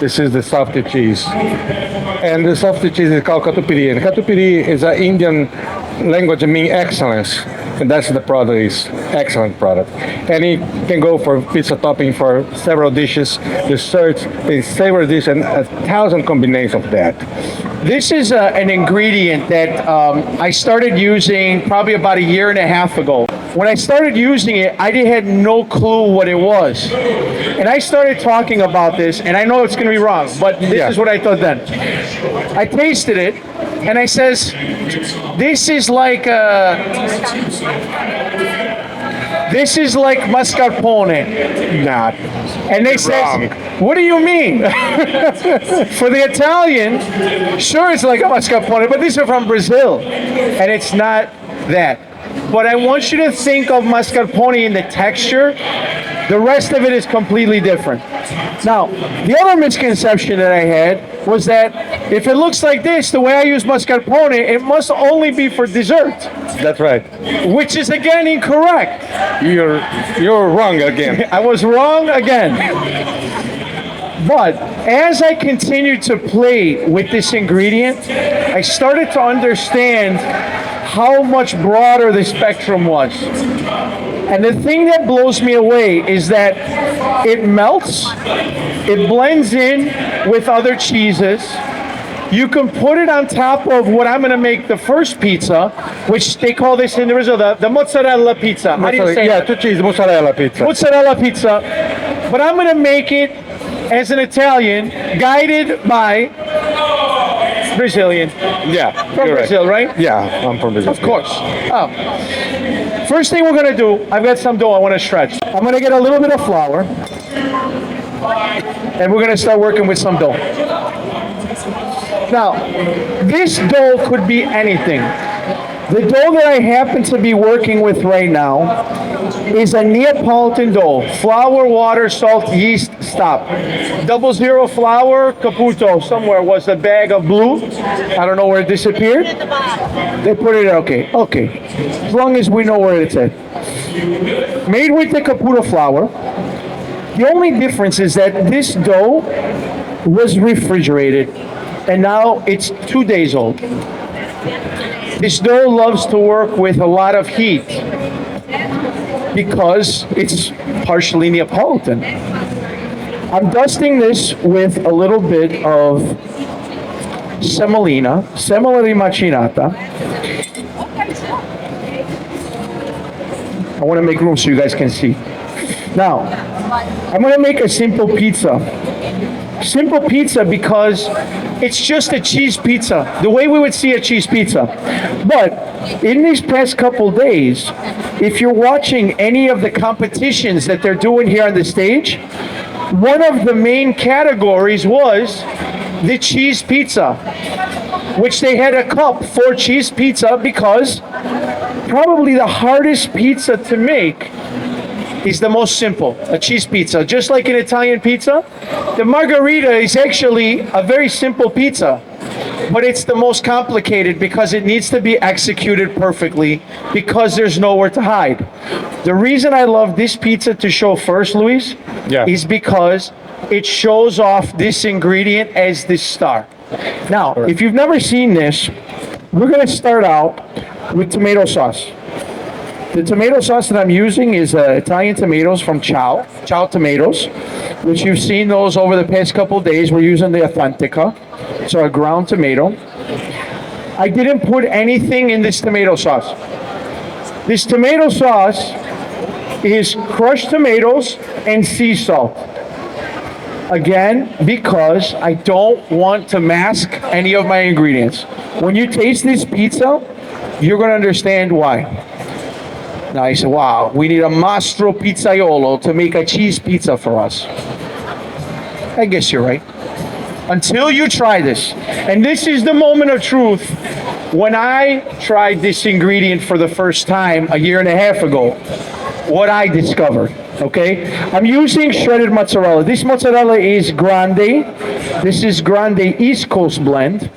This is the softy cheese. And the softy cheese is called Catupiry. And Catupiry is an Indian language meaning excellence. And that's the product is excellent product. And it can go for pizza topping for several dishes, desserts, a savory dish, and 1,000 combinations of that. This is an ingredient that I started using probably about a year and a half ago. When I started using it, I had no clue what it was. And I started talking about this, and I know it's going to be wrong, but this is what I thought then. I tasted it, and I says, this is like mascarpone. Not. And they said, what do you mean? For the Italian, sure it's like a mascarpone, but these are from Brazil. And it's not that. But I want you to think of mascarpone in the texture. The rest of it is completely different. Now, the other misconception that I had was that if it looks like this, the way I use mascarpone, it must only be for dessert. That's right. Which is again incorrect. You're wrong again. I was wrong again. But as I continued to play with this ingredient, I started to understand how much broader the spectrum was. And the thing that blows me away is that it melts, it blends in with other cheeses. You can put it on top of what I'm going to make the first pizza, which they call this in Brazil, the mozzarella pizza. How do you say that? Yeah, two cheese mozzarella pizza. Mozzarella pizza. But I'm going to make it as an Italian, guided by Brazilian. Yeah, From Brazil, right? Yeah, I'm from Brazil. Of course. Oh. First thing we're going to do, I've got some dough I want to stretch. I'm going to get a little bit of flour, and we're going to start working with some dough. Now, this dough could be anything. The dough that I happen to be working with right now is a Neapolitan dough. Flour, water, salt, yeast, stop. 00 flour, Caputo. Somewhere was a bag of blue. I don't know where it disappeared. They put it, okay. As long as we know where it's at. Made with the Caputo flour. The only difference is that this dough was refrigerated, and now it's 2 days old. This dough loves to work with a lot of heat because it's partially Neapolitan. I'm dusting this with a little bit of semolina macinata. I want to make room so you guys can see. Now, I'm going to make a simple pizza. Simple pizza because it's just a cheese pizza, the way we would see a cheese pizza. But in these past couple days, if you're watching any of the competitions that they're doing here on the stage, one of the main categories was the cheese pizza, which they had a cup for cheese pizza because probably the hardest pizza to make is the most simple, a cheese pizza. Just like an Italian pizza, the margherita is actually a very simple pizza, but it's the most complicated because it needs to be executed perfectly because there's nowhere to hide. The reason I love this pizza to show first, Luis, is because it shows off this ingredient as the star. Now, if you've never seen this, we're gonna start out with tomato sauce. The tomato sauce that I'm using is Italian tomatoes from Chow tomatoes, which you've seen those over the past couple of days. We're using the Authentica, so a ground tomato. I didn't put anything in this tomato sauce. This tomato sauce is crushed tomatoes and sea salt. Again, because I don't want to mask any of my ingredients. When you taste this pizza, you're going to understand why. Now he said, wow, we need a Maestro Pizzaiolo to make a cheese pizza for us. I guess you're right. Until you try this. And this is the moment of truth. When I tried this ingredient for the first time a year and a half ago, what I discovered, okay? I'm using shredded mozzarella. This mozzarella is Grande. This is Grande East Coast blend,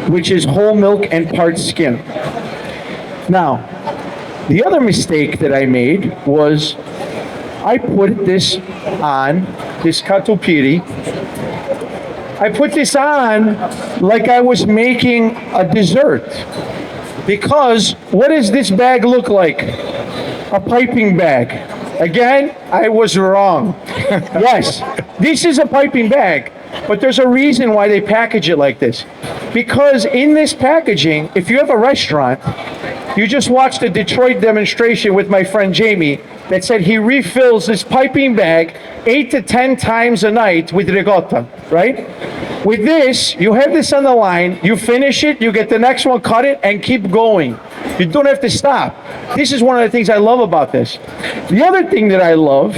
which is whole milk and part skim. Now, the other mistake that I made was I put this on, this Catupiry, I put this on like I was making a dessert. Because what does this bag look like? A piping bag. Again, I was wrong. Yes, this is a piping bag, but there's a reason why they package it like this. Because in this packaging, if you have a restaurant, you just watched a Detroit demonstration with my friend Jamie that said he refills this piping bag 8 to 10 times a night with ricotta, right? With this, you have this on the line, you finish it, you get the next one, cut it, and keep going. You don't have to stop. This is one of the things I love about this. The other thing that I love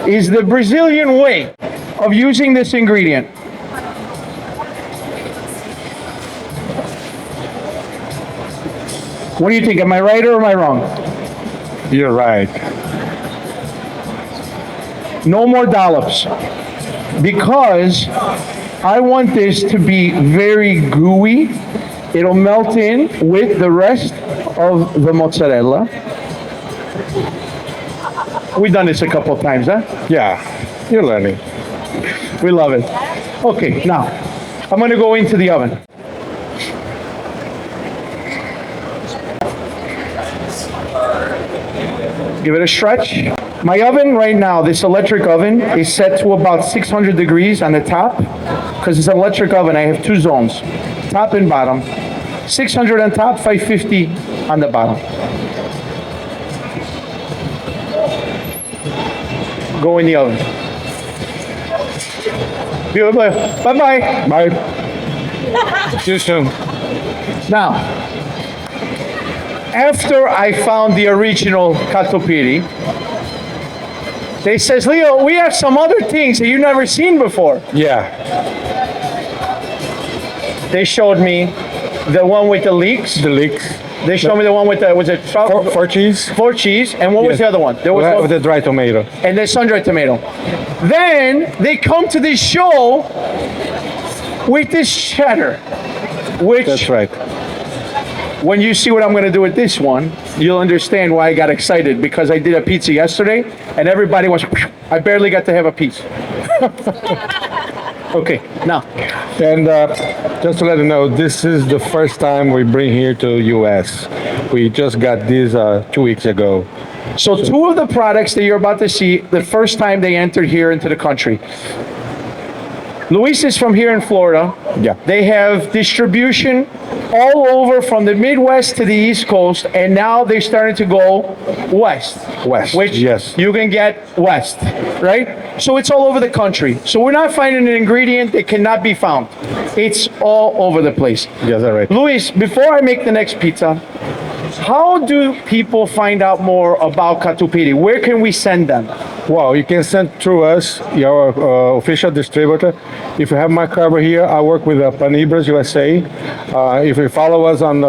is the Brazilian way of using this ingredient. What do you think? Am I right or am I wrong? You're right. No more dollops. Because I want this to be very gooey. It'll melt in with the rest of the mozzarella. We've done this a couple of times, huh? Yeah, you're learning. We love it. Okay, now, I'm gonna go into the oven. Give it a stretch. My oven right now, this electric oven, is set to about 600 degrees on the top. Because it's an electric oven, I have two zones, top and bottom. 600 on top, 550 on the bottom. Go in the oven. Beautiful. Bye-bye. Bye. See you soon. Now, after I found the original Catupiry, they says, Leo, we have some other things that you've never seen before. Yeah. They showed me the one with the leeks. The leeks. They showed me the one with the, was it For cheese. four cheese, and what was Yes. the other one? There was one, With the dry tomato. and the sun-dried tomato. Then they come to this show with this cheddar, which That's right. when you see what I'm going to do with this one, you'll understand why I got excited, because I did a pizza yesterday and everybody was, I barely got to have a piece. Okay, now, And just to let you know, this is the first time we bring here to U.S. We just got this 2 weeks ago. so two of the products that you're about to see, the first time they entered here into the country. Luis is from here in Florida. Yeah. They have distribution all over from the Midwest to the East Coast, and now they're starting to go west. West, Which yes. you can get west, right? So it's all over the country. So we're not finding an ingredient that cannot be found. It's all over the place. Yes, all right. Luis, before I make the next pizza, how do people find out more about Catupiry? Where can we send them? Well, you can send through us, your official distributor. If you have my cover here, I work with Panibras USA. If you follow us on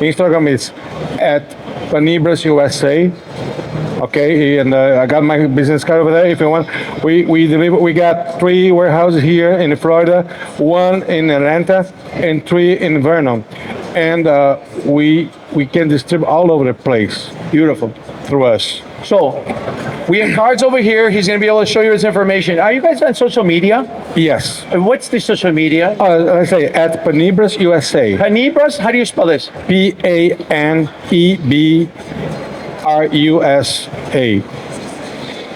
Instagram, it's at Panibras USA. Okay, and I got my business card over there. If you want, we deliver. We got 3 warehouses here in Florida, 1 in Atlanta, and 3 in Vernon. And we can distribute all over the place. Beautiful through us. So, we have cards over here. He's going to be able to show you his information. Are you guys on social media? Yes. And what's the social media? I say at Panibras USA. Panibras? How do you spell this? PANEBRUSA.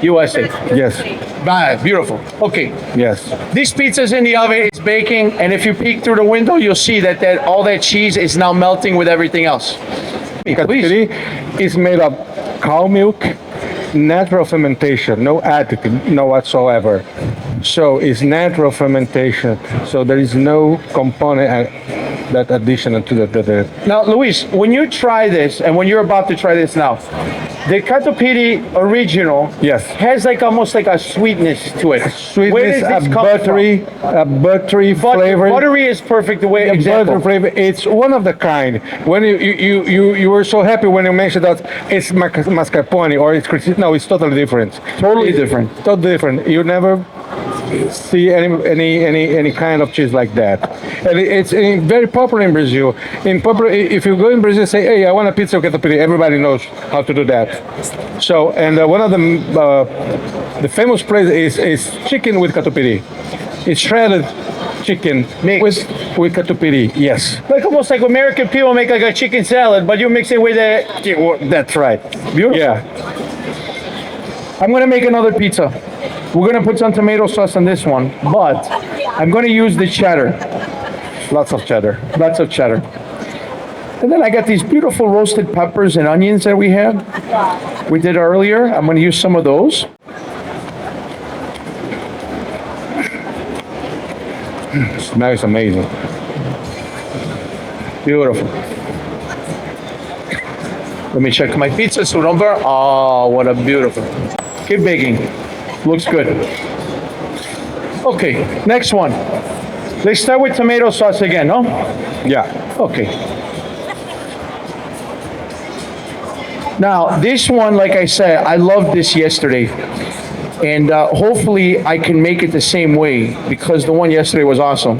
USA. Yes. Ah, beautiful. Okay. Yes. This pizza's in the oven. It's baking. And if you peek through the window, you'll see that all that cheese is now melting with everything else. Please. Catupiry is made of cow milk, natural fermentation, no additive, no whatsoever. So it's natural fermentation. So there is no component that additional to the. Now, Luis, when you try this, and when you're about to try this now, the Catupiry original Yes. has like almost like a sweetness to it. Where Sweetness, does this a come buttery flavor. Buttery is perfect the way Butter example. flavor. It's one of the kind. When you were so happy when you mentioned that it's mascarpone or it's no, it's totally different. Totally different. Totally different. You never see any kind of cheese like that, and it's very popular in Brazil. If you go in Brazil, say, "Hey, I want a pizza with catupiry," everybody knows how to do that. So, and one of the famous places is chicken with catupiry. It's shredded chicken Mix. with catupiry. Yes. Like almost like American people make like a chicken salad, but you mix it with a. That's right. Beautiful. Yeah. I'm gonna make another pizza. We're gonna put some tomato sauce on this one, but I'm gonna use the cheddar. Lots of cheddar. Lots of cheddar. And then I got these beautiful roasted peppers and onions that we did earlier. I'm gonna use some of those. Smells amazing. Beautiful. Let me check my pizza so don't burn. Oh, what a beautiful. Keep baking. Looks good. Okay, next one. Let's start with tomato sauce again, no? Yeah. Okay. Now, this one, like I said, I loved this yesterday. And hopefully I can make it the same way because the one yesterday was awesome.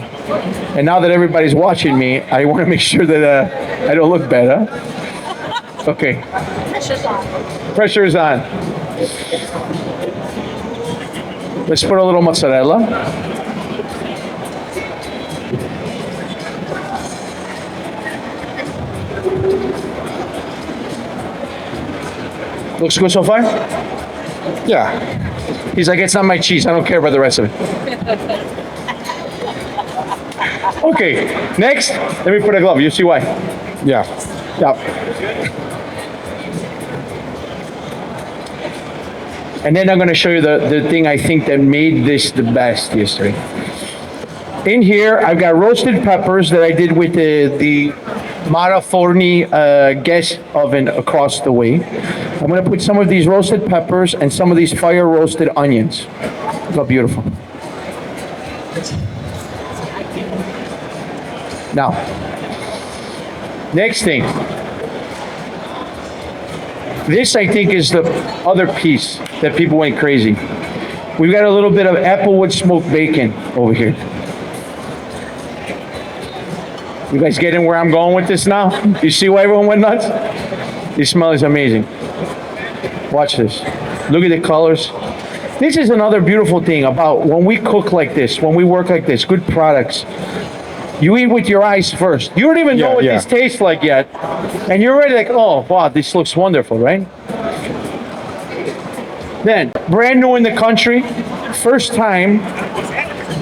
And now that everybody's watching me, I want to make sure that I don't look bad, huh? Okay. Pressure's on. Pressure is on. Let's put a little mozzarella. Looks good so far? Yeah. He's like, it's not my cheese. I don't care about the rest of it. Okay, next, let me put a glove. You see why? Yeah. Yep. And then I'm going to show you the thing I think that made this the best yesterday. In here, I've got roasted peppers that I did with the Mara Forni gas oven across the way. I'm going to put some of these roasted peppers and some of these fire roasted onions. Look how beautiful. Now, next thing. This, I think, is the other piece that people went crazy. We've got a little bit of applewood smoked bacon over here. You guys getting where I'm going with this now? You see why everyone went nuts? This smell is amazing. Watch this. Look at the colors. This is another beautiful thing about when we cook like this, when we work like this, good products. You eat with your eyes first. You don't even know what this tastes like yet. And you're already like, oh, wow, this looks wonderful, right? Then, brand new in the country, first time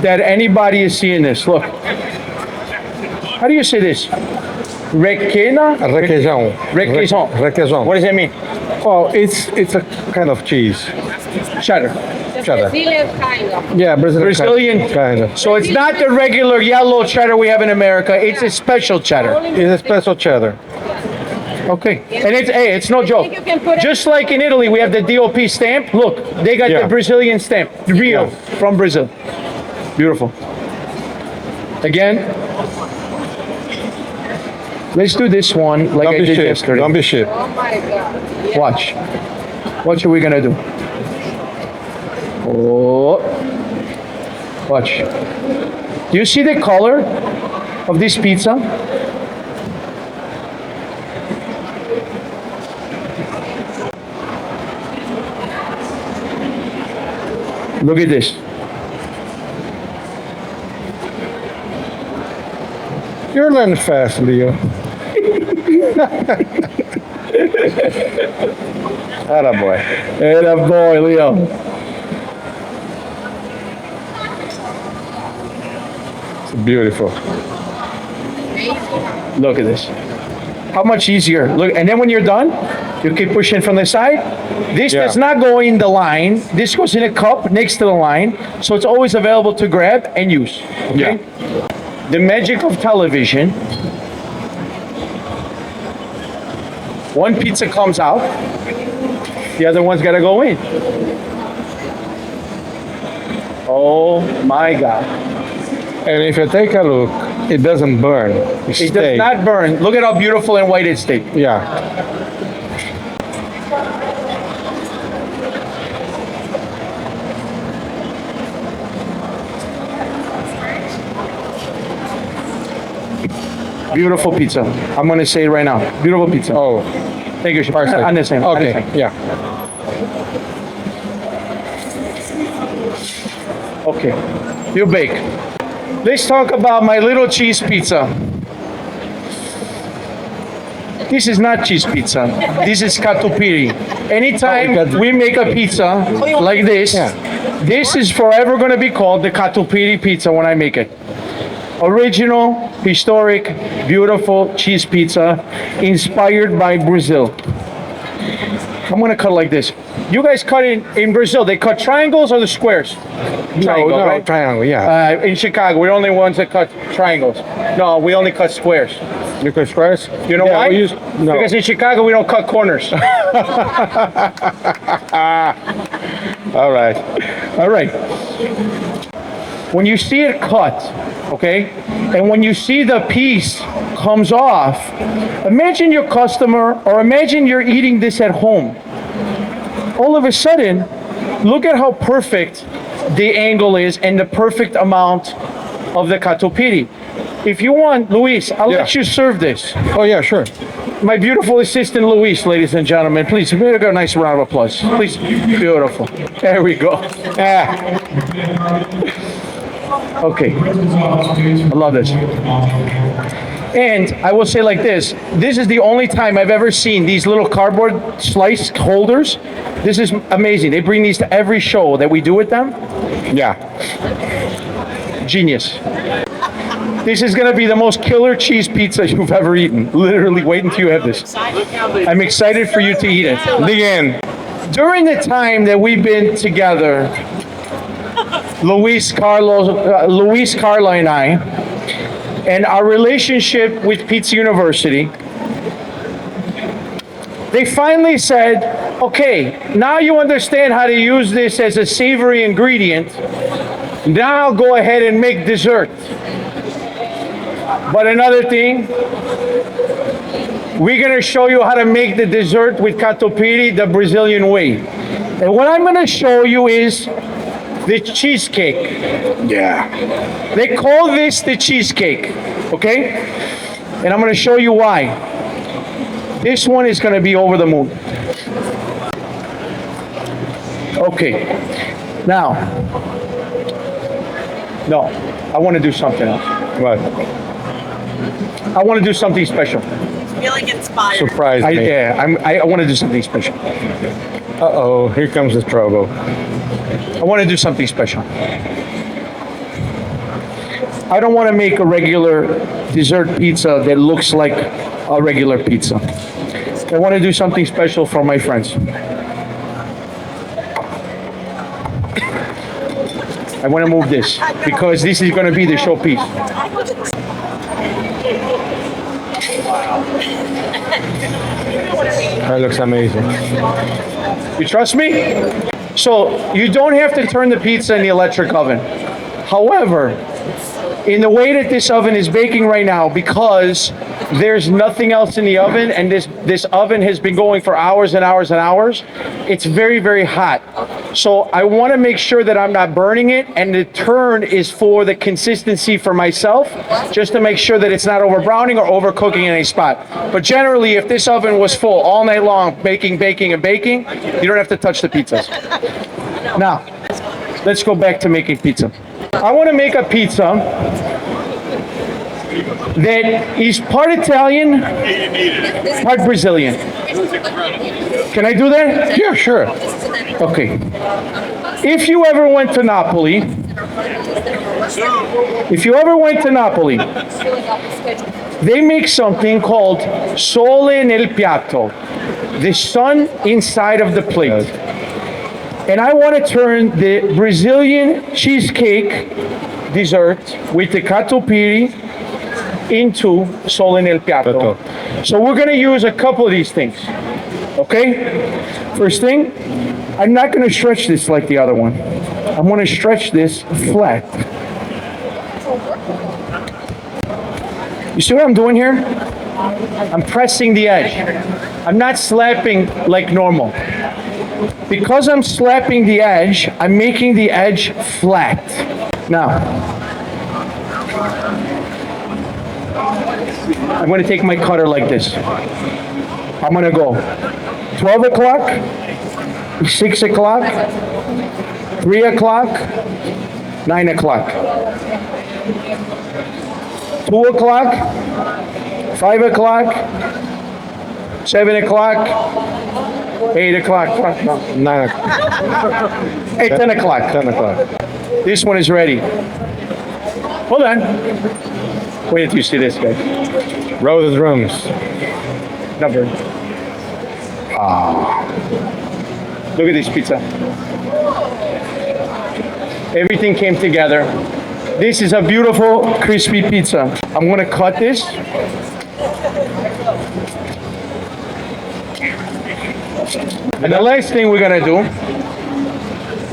that anybody is seeing this. Look. How do you say this? Requena? Requesón. Requesón. Requesón. What does that mean? Oh, it's a kind of cheese. Cheddar. Cheddar. Brazilian kind of. Yeah, Brazilian. kind of. So it's not the regular yellow cheddar we have in America. It's a special cheddar. It's a special cheddar. Okay. And it's no joke. You can put it- Just like in Italy, we have the DOP stamp. Look, they got Yeah. the Brazilian stamp. Real from Brazil. Beautiful. Again. Let's do this one like Don't I be did shit. yesterday. Don't be shit. Oh my God. Yeah. Watch. Watch what we're gonna do. Oh. Watch. Do you see the color of this pizza? Look at this. You're learning fast, Leo. Atta boy. Atta boy, Leo. It's beautiful. Look at this. How much easier. Look, and then when you're done, you keep pushing from the side. This Yeah. does not go in the line. This goes in a cup next to the line. So it's always available to grab and use. Okay? Yeah. The magic of television. One pizza comes out. The other one's got to go in. Oh my God. And if you take a look, it doesn't burn. It does not burn. Look at how beautiful and white it stays. Yeah. Beautiful pizza. I'm going to say it right now. Beautiful pizza. Oh, Thank you. perfect. On the same. on the Okay. same. Yeah. Okay. You bake. Let's talk about my little cheese pizza. This is not cheese pizza. This is catupiry. Anytime we make a pizza like this, this is forever going to be called the catupiry pizza when I make it. Original, historic, beautiful cheese pizza inspired by Brazil. I'm going to cut like this. You guys cut in Brazil, they cut triangles or the squares? Triangle, no, right? triangle, yeah. In Chicago, we're the only ones that cut triangles. No, we only cut squares. You cut squares? You know why? No. Because in Chicago, we don't cut corners. All right. All right. When you see it cut, okay, and when you see the piece comes off, imagine your customer, or imagine you're eating this at home. All of a sudden, look at how perfect the angle is and the perfect amount of the catupiry. If you want, Luis, I'll let you serve this. Oh, yeah, sure. My beautiful assistant, Luis, ladies and gentlemen. Please, give me a nice round of applause. Please, beautiful. There we go. Okay, I love this. And I will say like this is the only time I've ever seen these little cardboard slice holders. This is amazing. They bring these to every show that we do with them. Yeah. Genius. This is gonna be the most killer cheese pizza you've ever eaten. Literally, wait until you have this. I'm excited for you to eat it. The end. During the time that we've been together, Luis, Carla, and I, and our relationship with Pizza University, they finally said, okay, now you understand how to use this as a savory ingredient. Now go ahead and make dessert. But another thing, we're gonna show you how to make the dessert with catupiry the Brazilian way. And what I'm gonna show you is the cheesecake. Yeah. They call this the cheesecake, okay? And I'm gonna show you why. This one is gonna be over the moon. Okay, now, no, I wanna do something else. What? I wanna do something special. Feeling inspired. Surprise me. I wanna do something special. Uh-oh, here comes the trouble. I wanna do something special. I don't wanna make a regular dessert pizza that looks like a regular pizza. I wanna do something special for my friends. I want to move this because this is going to be the showpiece. That looks amazing. You trust me? So you don't have to turn the pizza in the electric oven. However, in the way that this oven is baking right now, because there's nothing else in the oven, and this oven has been going for hours and hours and hours, it's very, very hot. So I want to make sure that I'm not burning it, and the turn is for the consistency for myself, just to make sure that it's not over browning or overcooking in any spot. But generally, if this oven was full all night long, baking, baking, and baking, you don't have to touch the pizzas. Now, let's go back to making pizza. I want to make a pizza that is part Italian, part Brazilian. Can I do that? Yeah, sure. Okay. If you ever went to Napoli, they make something called sole nel piatto, the sun inside of the plate. And I want to turn the Brazilian cheesecake dessert with the catupiry into sole nel piatto. So we're going to use a couple of these things. Okay? First thing, I'm not going to stretch this like the other one. I'm going to stretch this flat. You see what I'm doing here? I'm pressing the edge. I'm not slapping like normal. Because I'm slapping the edge, I'm making the edge flat. Now, I'm going to take my cutter like this. I'm going to go 12 o'clock, 6 o'clock, 3 o'clock, 9 o'clock. 2 o'clock, 5 o'clock, 7 o'clock, 8 o'clock, no, 9 o'clock. 10 o'clock. 10 o'clock. This one is ready. Hold on. Wait until you see this, guys. Roses rooms. Number. Look at this pizza. Everything came together. This is a beautiful, crispy pizza. I'm gonna cut this. And the last thing we're gonna do,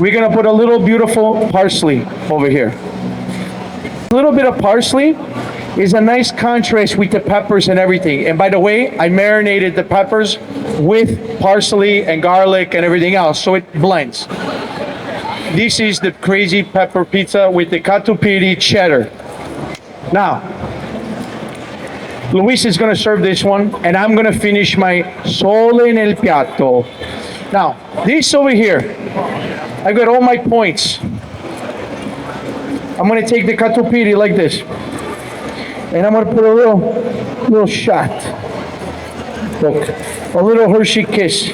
we're gonna put a little beautiful parsley over here. A little bit of parsley is a nice contrast with the peppers and everything. And by the way, I marinated the peppers with parsley and garlic and everything else, so it blends. This is the crazy pepper pizza with the Catupiry cheddar. Now, Luis is gonna serve this one, and I'm gonna finish my sole nel piatto. Now, this over here, I've got all my points. I'm gonna take the Catupiry like this, and I'm gonna put a little shot. Look, a little Hershey kiss.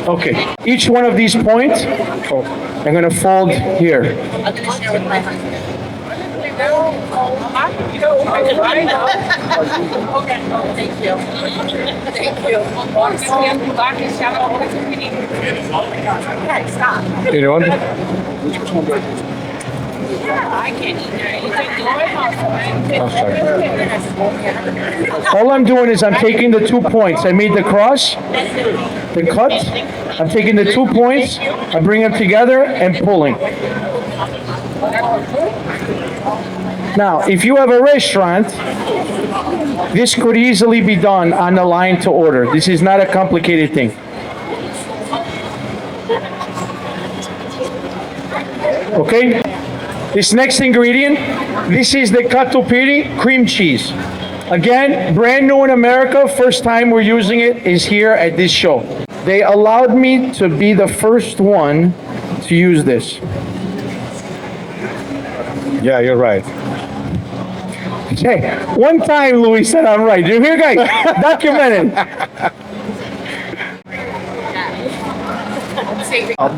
Okay, each one of these points, I'm gonna fold here. I'm gonna share with my husband. I know. Okay, thank you. Thank you. Okay, stop. You know what? I can't eat that. You can do it. Oh, sorry. All I'm doing is I'm taking the 2 points. I made the cross, the cut. I'm taking the 2 points, I bring them together and pulling. Now, if you have a restaurant, this could easily be done on the line to order. This is not a complicated thing. Okay? This next ingredient, this is the Catupiry cream cheese. Again, brand new in America, first time we're using it is here at this show. They allowed me to be the first one to use this. Yeah, you're right. Hey, one time Louis said I'm right. You hear, guys? Documented.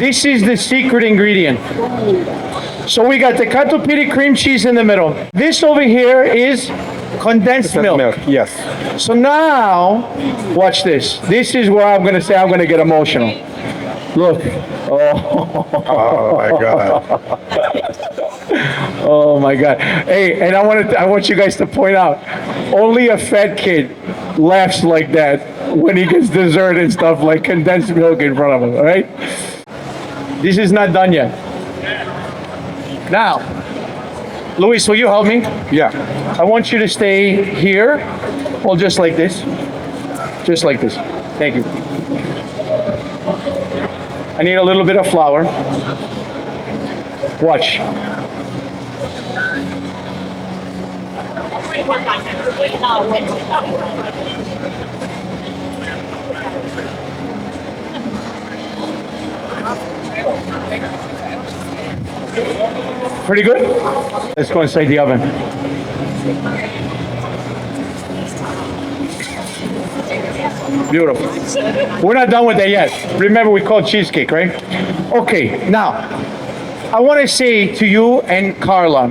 This is the secret ingredient. So we got the Catupiry cream cheese in the middle. This over here is condensed milk. Yes. So now, watch this. This is where I'm going to say I'm going to get emotional. Look. Oh my God. Oh my God. Hey, and I want you guys to point out, only a fat kid laughs like that when he gets dessert and stuff like condensed milk in front of him, all right? This is not done yet. Now, Luis, will you help me? Yeah. I want you to stay here, well, just like this. Just like this. Thank you. I need a little bit of flour. Watch. Pretty good? Let's go inside the oven. Beautiful. We're not done with that yet. Remember, we call it cheesecake, right? Okay, now, I want to say to you and Carla,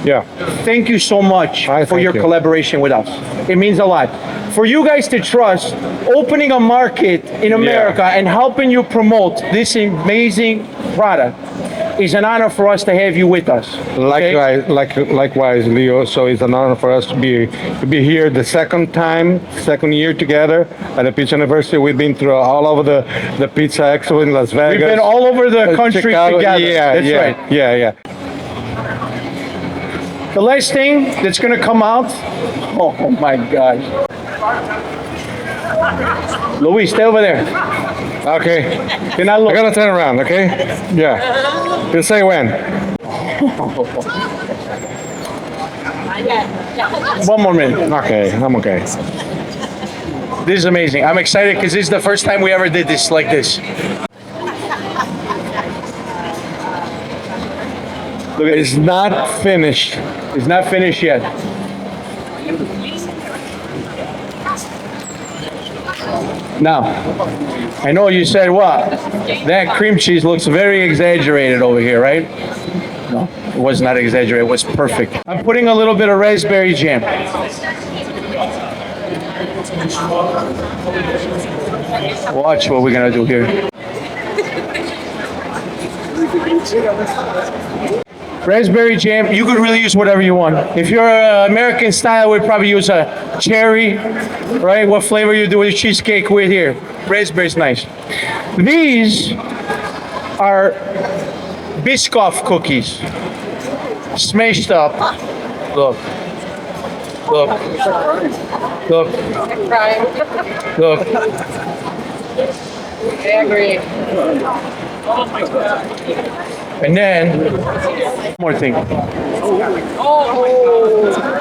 Yeah. thank you so much for Thank your you. collaboration with us. It means a lot. For you guys to trust opening a market in America and helping you promote this amazing product is an honor for us to have you with us. okay? Likewise, Leo. So it's an honor for us to be here the second year together at the Pizza University. We've been through all over the Pizza Expo in Las Vegas. We've been all over the country Chicago. together. Yeah, That's yeah, right. yeah. The last thing that's going to come out, oh my gosh. Luis, stay over there. Okay. Can I I look? gotta turn around, okay? Yeah. You say when. One more minute. Okay, I'm okay. This is amazing. I'm excited because this is the first time we ever did this like this. Look at It's not finished. It's not finished yet. Now, I know you said what? That cream cheese looks very exaggerated over here, right? No, it was not exaggerated. It was perfect. I'm putting a little bit of raspberry jam. Watch what we're gonna do here. Raspberry jam, you could really use whatever you want. If you're American style, we'd probably use a cherry, right? What flavor you do with your cheesecake with here? Raspberry's nice. These are Biscoff cookies. Smashed up. Look. Look. Look. Look. I agree. And then, one more thing.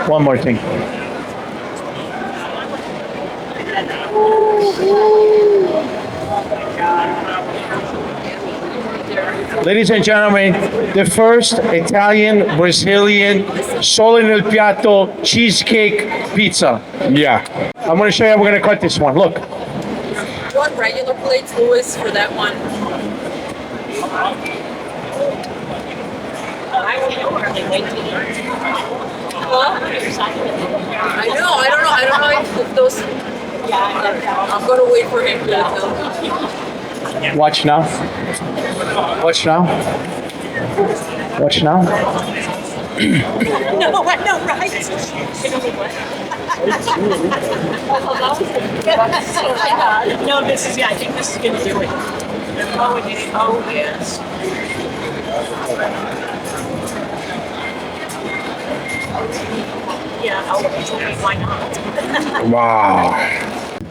One more thing. Ladies and gentlemen, the first Italian, Brazilian, solo nel piatto cheesecake pizza. Yeah. I'm going to show you how we're going to cut this one. Look. One regular plates, Louis, for that one. Well, I don't know if those. I'm gonna wait for him to tell me. Watch now. Watch now. Watch now. No, I know, right? No, this is, yeah, I think this is gonna do it. Oh, it is. Oh, yes. Yeah, oh, why not? Wow.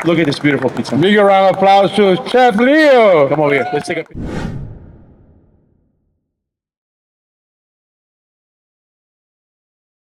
Look at this beautiful pizza. Big round of applause to Chef Leo. Come over here. Let's take a picture.